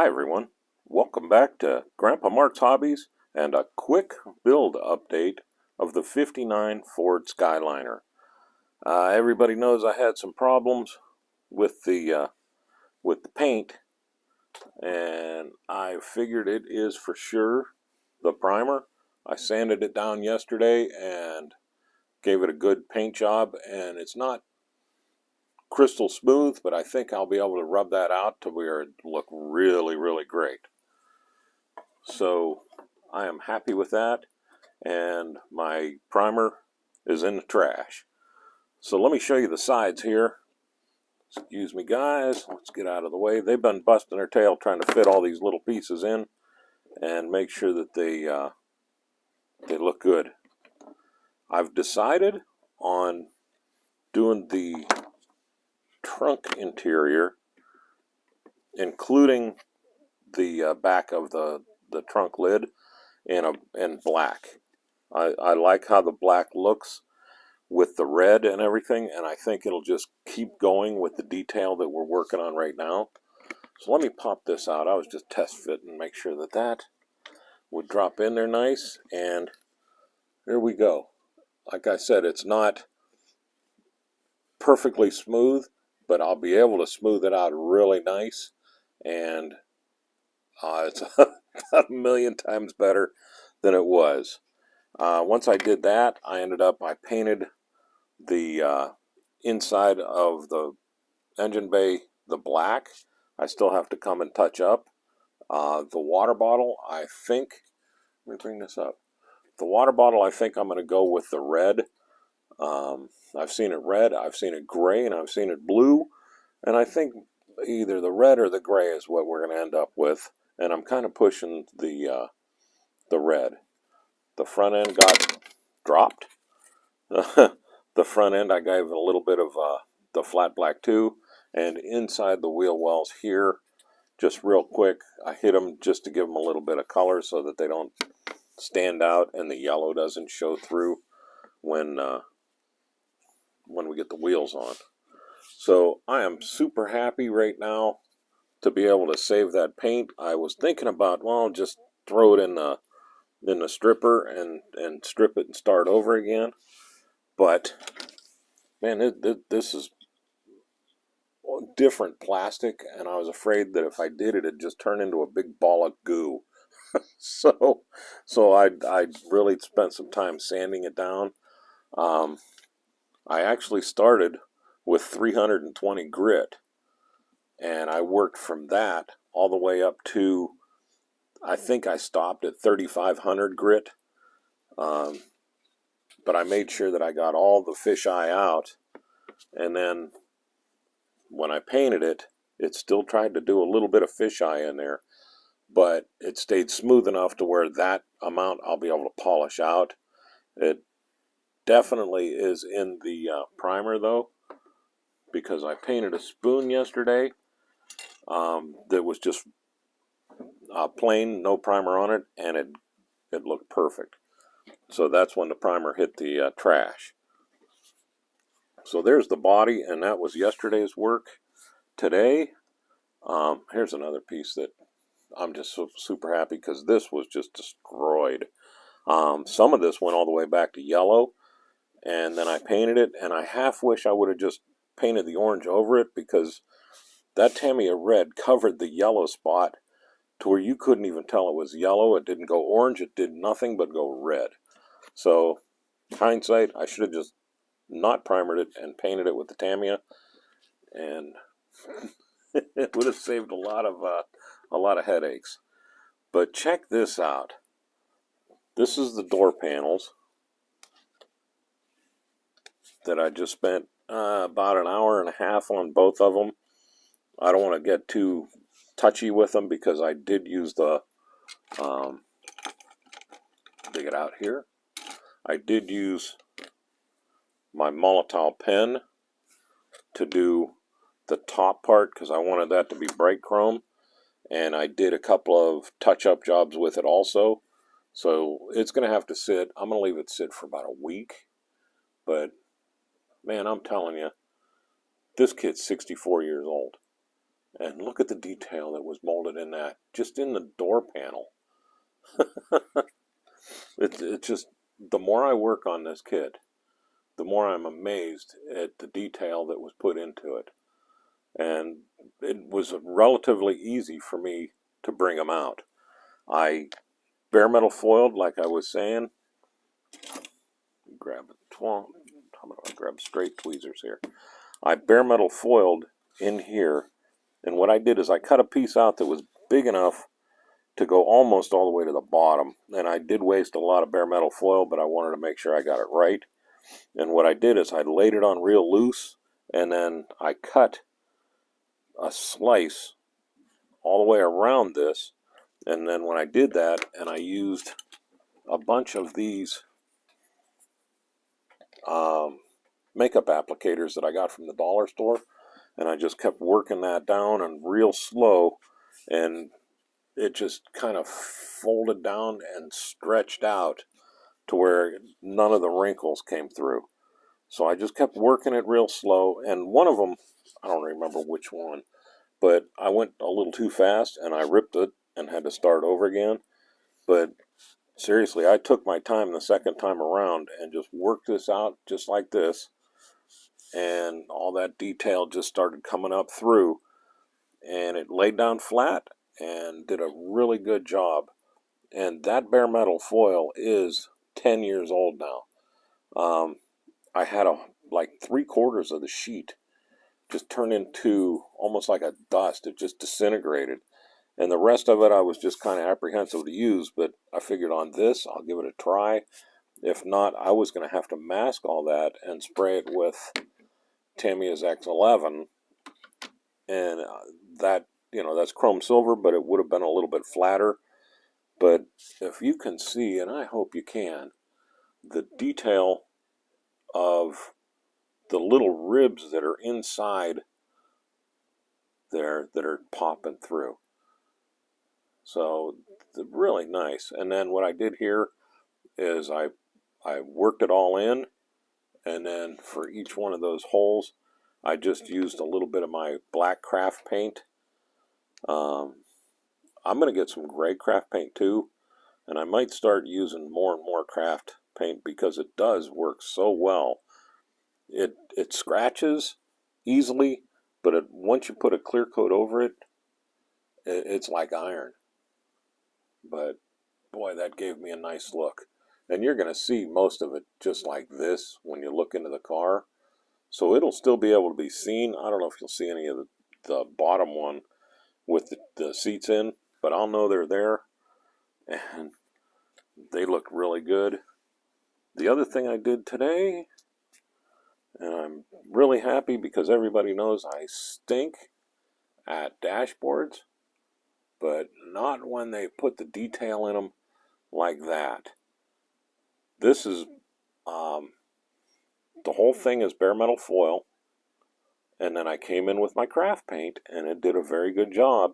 Hi everyone, welcome back to Grandpa Mark's Hobbies and a quick build update of the '59 Ford Skyliner. Everybody knows I had some problems with the paint, and I figured it is for sure the primer. I sanded it down yesterday and gave it a good paint job, and it's not crystal smooth, but I think I'll be able to rub that out to where it look really great. So I am happy with that, and my primer is in the trash. So let me show you the sides here. Excuse me guys, let's get out of the way. They've been busting their tail trying to fit all these little pieces in and make sure that they look good. I've decided on doing the trunk interior, including the back of the trunk lid, in black. I like how the black looks with the red and everything, and I think it'll just keep going with the detail that we're working on right now. So let me pop this out. I was just test fitting and make sure that that would drop in there nice, and there we go. Like I said, it's not perfectly smooth, but I'll be able to smooth it out really nice, and it's a million times better than it was. Once I did that, I painted the inside of the engine bay the black. I still have to come and touch up. The water bottle, I think, let me bring this up. The water bottle, I think I'm going to go with the red. I've seen it red, I've seen it gray, and I've seen it blue. And I think either the red or the gray is what we're going to end up with. And I'm kind of pushing the red. The front end got dropped. The front end I gave a little bit of the flat black too, and inside the wheel wells here, just real quick, I hit them just to give them a little bit of color so that they don't stand out and the yellow doesn't show through when we get the wheels on. So I am super happy right now to be able to save that paint. I was thinking about, well, just throw it in the stripper and strip it and start over again. But man, this is different plastic, and I was afraid that if I did it, it'd just turn into a big ball of goo. so I really spent some time sanding it down. I actually started with 320 grit, and I worked from that all the way up to, I think I stopped at 3,500 grit. But I made sure that I got all the fisheye out, and then when I painted it, it still tried to do a little bit of fisheye in there, but it stayed smooth enough to where that amount I'll be able to polish out. It definitely is in the primer though, because I painted a spoon yesterday that was just plain, no primer on it, and it looked perfect. So that's when the primer hit the trash. So there's the body, and that was yesterday's work. Today, here's another piece that I'm just super happy because this was just destroyed. Some of this went all the way back to yellow, and then I painted it, and I half wish I would have just painted the orange over it, because that Tamiya red covered the yellow spot to where you couldn't even tell it was yellow. It didn't go orange, it did nothing but go red. So hindsight, I should have just not primered it and painted it with the Tamiya, and it would have saved a lot of headaches. But check this out. This is the door panels that I just spent about an hour and a half on both of them. I don't want to get too touchy with them because I did use the dig it out here. I did use my Molotov pen to do the top part because I wanted that to be bright chrome, and I did a couple of touch-up jobs with it also. So it's going to have to sit. I'm going to leave it sit for about a week. But man, I'm telling you, this kid's 64 years old, And look at the detail that was molded in that, just in the door panel. It's just, the more I work on this kit, the more I'm amazed at the detail that was put into it. And it was relatively easy for me to bring them out. I bare metal foiled, like I was saying. Grab how about I grab straight tweezers here? I bare metal foiled in here, and what I did is I cut a piece out that was big enough to go almost all the way to the bottom. And I did waste a lot of bare metal foil, but I wanted to make sure I got it right. And what I did is I laid it on real loose, and then I cut a slice all the way around this. And then when I did that, and I used a bunch of these makeup applicators that I got from the dollar store, and I just kept working that down and real slow, and it just kind of folded down and stretched out to where none of the wrinkles came through. So I just kept working it real slow, and one of them, I don't remember which one, but I went a little too fast and I ripped it and had to start over again. But seriously, I took my time the second time around and just worked this out just like this, and all that detail just started coming up through, and it laid down flat and did a really good job. And that bare metal foil is 10 years old now. I had like 3/4 of the sheet just turned into almost like a dust. It just disintegrated. And the rest of it I was just kind of apprehensive to use, but I figured on this, I'll give it a try. If not, I was going to have to mask all that and spray it with Tamiya's X11. And that, that's chrome silver, but it would have been a little bit flatter. But if you can see, and I hope you can, the detail of the little ribs that are inside there that are popping through. So really nice. And then what I did here is I worked it all in, and then for each one of those holes I just used a little bit of my black craft paint. I'm going to get some gray craft paint too, and I might start using more and more craft paint because it does work so well. It scratches easily, but once you put a clear coat over it, it's like iron. But boy, that gave me a nice look. And you're going to see most of it just like this when you look into the car. So it'll still be able to be seen. I don't know if you'll see any of the bottom one with the seats in, but I'll know they're there. And they look really good. The other thing I did today, and I'm really happy because everybody knows I stink at dashboards, but not when they put the detail in them like that. This is, the whole thing is bare metal foil, and then I came in with my craft paint, and it did a very good job.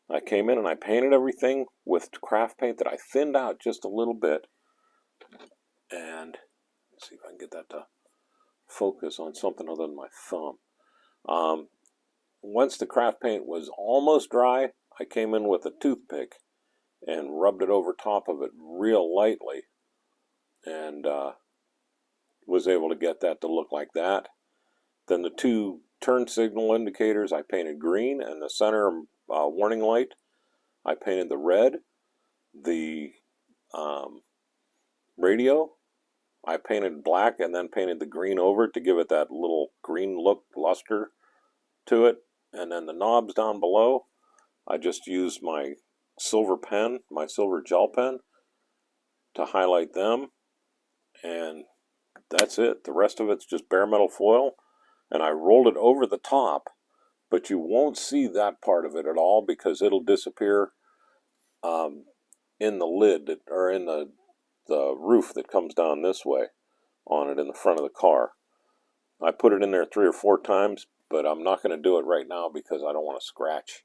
I came in and I painted everything with craft paint that I thinned out just a little bit, and let's see if I can get that to focus on something other than my thumb. Once the craft paint was almost dry, I came in with a toothpick and rubbed it over top of it real lightly, and was able to get that to look like that. Then the two turn signal indicators I painted green, and the center warning light I painted the red. The radio I painted black and then painted the green over it to give it that little green look luster to it. And then the knobs down below, I just used my silver pen, my silver gel pen, to highlight them. And that's it. The rest of it's just bare metal foil. And I rolled it over the top, but you won't see that part of it at all because it'll disappear in the lid or in the roof that comes down this way on it in the front of the car. I put it in there 3 or 4 times, but I'm not going to do it right now because I don't want to scratch.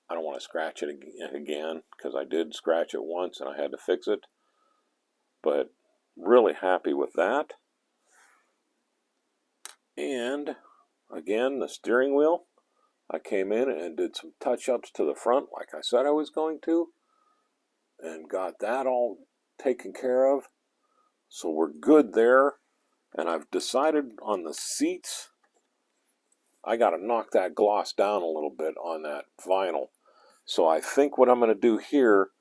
I don't want to scratch it again because I did scratch it once and I had to fix it. But really happy with that. And again, the steering wheel, I came in and did some touch-ups to the front like I said I was going to, and got that all taken care of. So we're good there. And I've decided on the seats, I got to knock that gloss down a little bit on that vinyl. So I think what I'm going to do here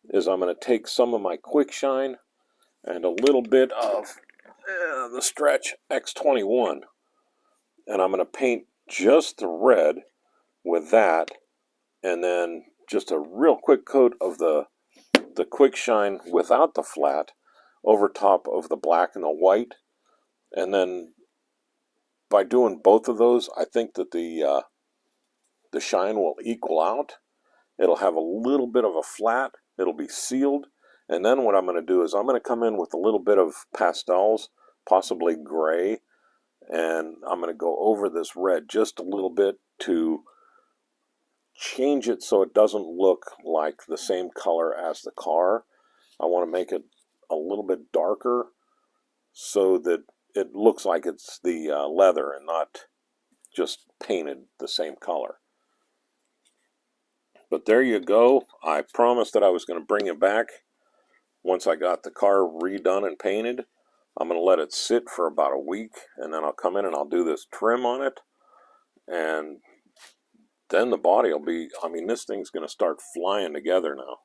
is I'm going to take some of my Quick Shine and a little bit of the Stretch X21, and I'm going to paint just the red with that, and then just a real quick coat of the Quick Shine without the flat over top of the black and the white. And then by doing both of those, I think that the shine will equal out. It'll have a little bit of a flat. It'll be sealed. And then what I'm going to do is I'm going to come in with a little bit of pastels, possibly gray, and I'm going to go over this red just a little bit to change it so it doesn't look like the same color as the car. I want to make it a little bit darker so that it looks like it's the leather and not just painted the same color. But there you go. I promised that I was going to bring it back once I got the car redone and painted. I'm going to let it sit for about a week, and then I'll come in and I'll do this trim on it. And then the body will be, I mean, this thing's going to start flying together now.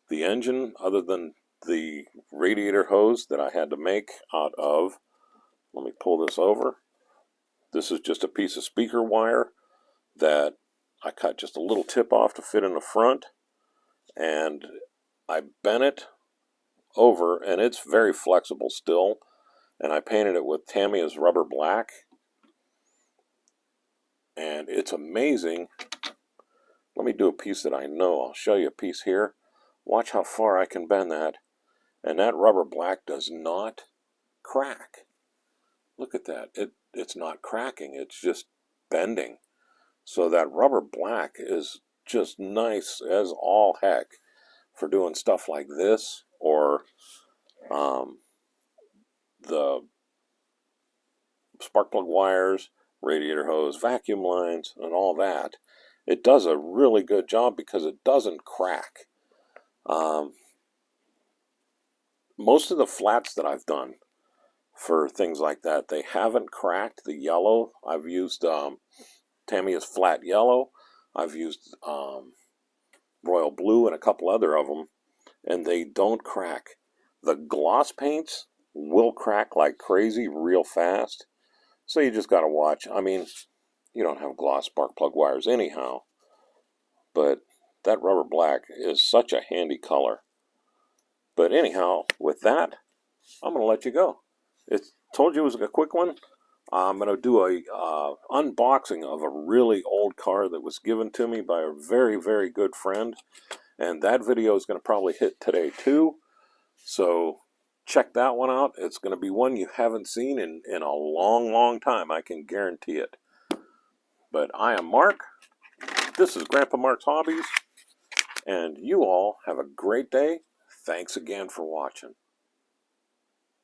The engine, other than the radiator hose that I had to make out of, let me pull this over. This is just a piece of speaker wire that I cut just a little tip off to fit in the front, and I bent it over, and it's very flexible still, and I painted it with Tamiya's rubber black, and it's amazing. Let me do a piece that I know. I'll show you a piece here. Watch how far I can bend that, and that rubber black does not crack. Look at that. It's not cracking, it's just bending. So that rubber black is just nice as all heck for doing stuff like this, or the spark plug wires, radiator hose, vacuum lines, and all that. It does a really good job because it doesn't crack. Most of the flats that I've done for things like that, they haven't cracked. The yellow, I've used Tamiya's flat yellow. I've used royal blue and a couple other of them, and they don't crack. The gloss paints will crack like crazy real fast, so you just got to watch. I mean, you don't have gloss spark plug wires anyhow, but that rubber black is such a handy color. But anyhow, with that, I'm going to let you go. Told you it was a quick one. I'm going to do a unboxing of a really old car that was given to me by a very, very good friend. And that video is going to probably hit today too. So check that one out. It's going to be one you haven't seen in a long, long time. I can guarantee it. But I am Mark. This is Grandpa Mark's Hobbies. And you all have a great day. Thanks again for watching.